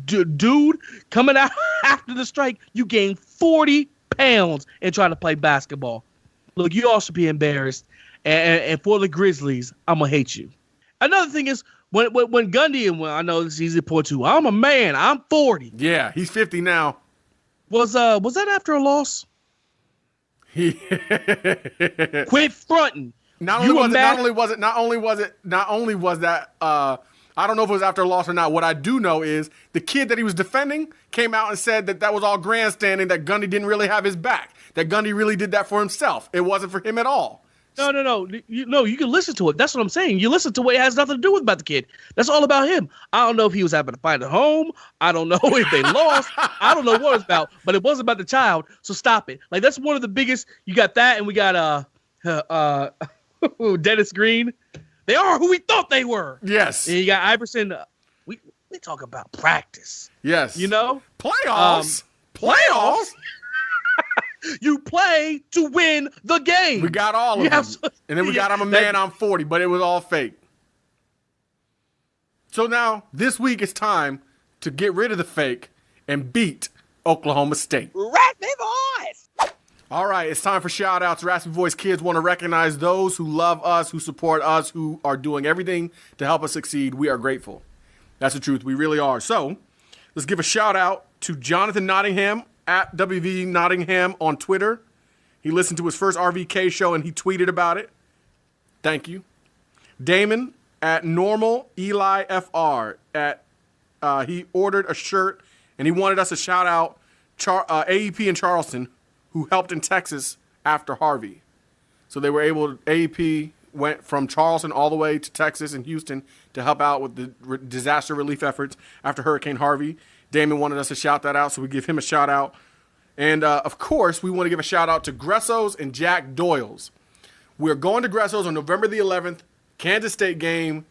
Speaker 2: dude, coming out after the strike, you gained 40 pounds and trying to play basketball. Look, you all should be embarrassed. And for the Grizzlies, I'm gonna hate you. Another thing is when Gundy, and I know it's easy to point to, I'm a man. I'm 40.
Speaker 1: Yeah, he's 50 now.
Speaker 2: Was that after a loss? Quit fronting.
Speaker 1: Not only was that I don't know if it was after a loss or not. What I do know is the kid that he was defending came out and said that was all grandstanding, that Gundy didn't really have his back, that Gundy really did that for himself. It wasn't for him at all.
Speaker 2: No. You can listen to it. That's what I'm saying. You listen to what it has nothing to do with about the kid. That's all about him. I don't know if he was having to fight at home. I don't know if they lost. I don't know what it's about, but it wasn't about the child. So stop it. Like, that's one of the biggest. You got that, and we got Dennis Green. They are who we thought they were.
Speaker 1: Yes.
Speaker 2: And you got Iverson. We talk about practice.
Speaker 1: Yes.
Speaker 2: You know?
Speaker 1: Playoffs. Playoffs.
Speaker 2: You play to win the game.
Speaker 1: We got all of them. And then we got I'm a man, I'm 40, but it was all fake. So now, this week it's time to get rid of the fake and beat Oklahoma State.
Speaker 2: Raspy Voice!
Speaker 1: All right, it's time for shout-outs. Raspy Voice kids want to recognize those who love us, who support us, who are doing everything to help us succeed. We are grateful. That's the truth. We really are. So, let's give a shout-out to Jonathan Nottingham, at WV Nottingham on Twitter. He listened to his first RVK show and he tweeted about it. Thank you. Damon at Normal Eli FR he ordered a shirt and he wanted us to shout out AEP in Charleston, who helped in Texas after Harvey. So they were AEP went from Charleston all the way to Texas and Houston to help out with the disaster relief efforts after Hurricane Harvey. Damon wanted us to shout that out, so we give him a shout out. And, of course, we want to give a shout out to Gresso's and Jack Doyle's. We're going to Gresso's on November the 11th, Kansas State game.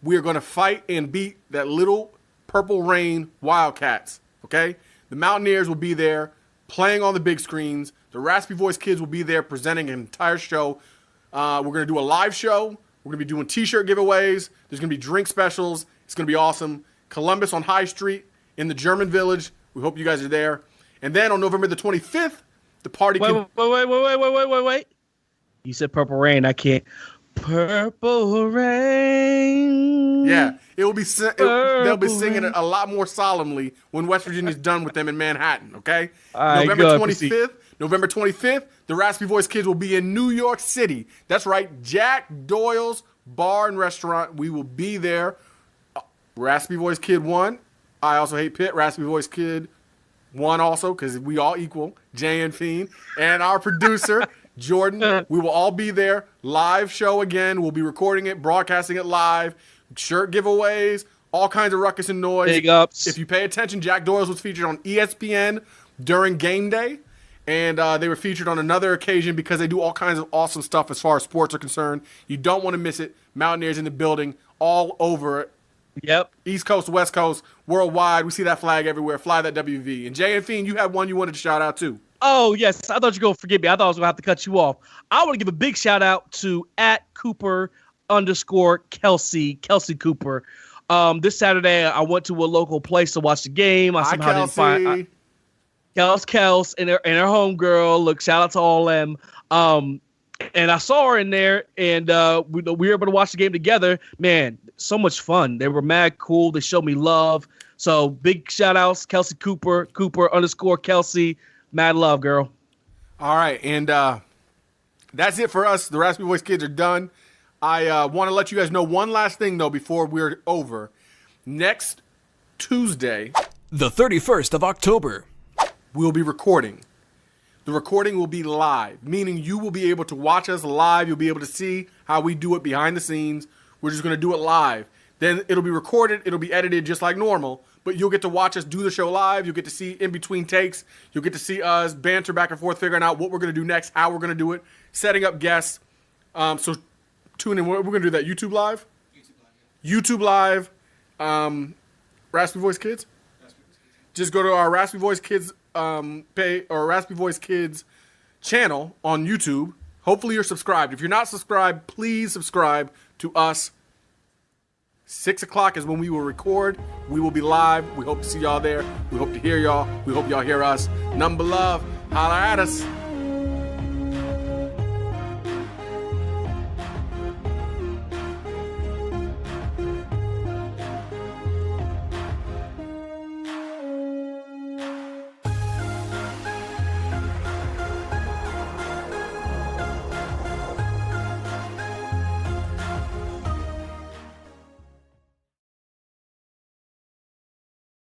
Speaker 1: We are going to fight and beat that little Purple Rain Wildcats, okay? The Mountaineers will be there playing on the big screens. The Raspy Voice kids will be there presenting an entire show. We're going to do a live show. We're going to be doing T-shirt giveaways. There's going to be drink specials. It's going to be awesome. Columbus on High Street in the German Village. We hope you guys are there. And then on November the 25th, the party.
Speaker 2: Wait. You said Purple Rain. I can't. Purple Rain.
Speaker 1: Yeah, they'll be singing it a lot more solemnly when West Virginia's done with them in Manhattan. Okay. November 25th, the Raspy Voice kids will be in New York City. That's right, Jack Doyle's Bar and Restaurant. We will be there. Raspy Voice Kid 1. I also hate Pitt. Raspy Voice Kid 1 also, because we all equal. Jay and Fiend. And our producer, Jordan. We will all be there. Live show again. We'll be recording it, broadcasting it live. Shirt giveaways, all kinds of ruckus and noise.
Speaker 2: Big ups.
Speaker 1: If you pay attention, Jack Doyle's was featured on ESPN during game day. And they were featured on another occasion because they do all kinds of awesome stuff as far as sports are concerned. You don't want to miss it. Mountaineers in the building, all over it.
Speaker 2: Yep.
Speaker 1: East Coast, West Coast, worldwide. We see that flag everywhere. Fly that WV. And Jay and Fiend, you had one you wanted to shout out too.
Speaker 2: Oh, yes. I thought you were going to forgive me. I thought I was going to have to cut you off. I want to give a big shout out to @Cooper_Kelsey Cooper. This Saturday, I went to a local place to watch the game. I somehow didn't find Kels and her homegirl. Look, shout out to all them. And I saw her in there, and we were able to watch the game together. Man, so much fun. They were mad cool. They showed me love. So big shout outs, Kelsey Cooper _Kelsey. Mad love, girl.
Speaker 1: All right, and that's it for us. The Raspy Voice kids are done. I want to let you guys know one last thing, though, before we're over. Next Tuesday,
Speaker 3: the 31st of October,
Speaker 1: we'll be recording. The recording will be live, meaning you will be able to watch us live. You'll be able to see how we do it behind the scenes. We're just going to do it live. Then it'll be recorded. It'll be edited just like normal. But you'll get to watch us do the show live. You'll get to see in between takes. You'll get to see us banter back and forth, figuring out what we're going to do next, how we're going to do it, setting up guests. So tune in. We're going to do that YouTube Live? YouTube Live. Raspy Voice Kids? Just go to our Raspy Voice Kids pay or Raspy Voice Kids channel on YouTube. Hopefully you're subscribed. If you're not subscribed, please subscribe to us. 6 o'clock is when we will record. We will be live. We hope to see y'all there. We hope to hear y'all. We hope y'all hear us. Number love. Holla at us.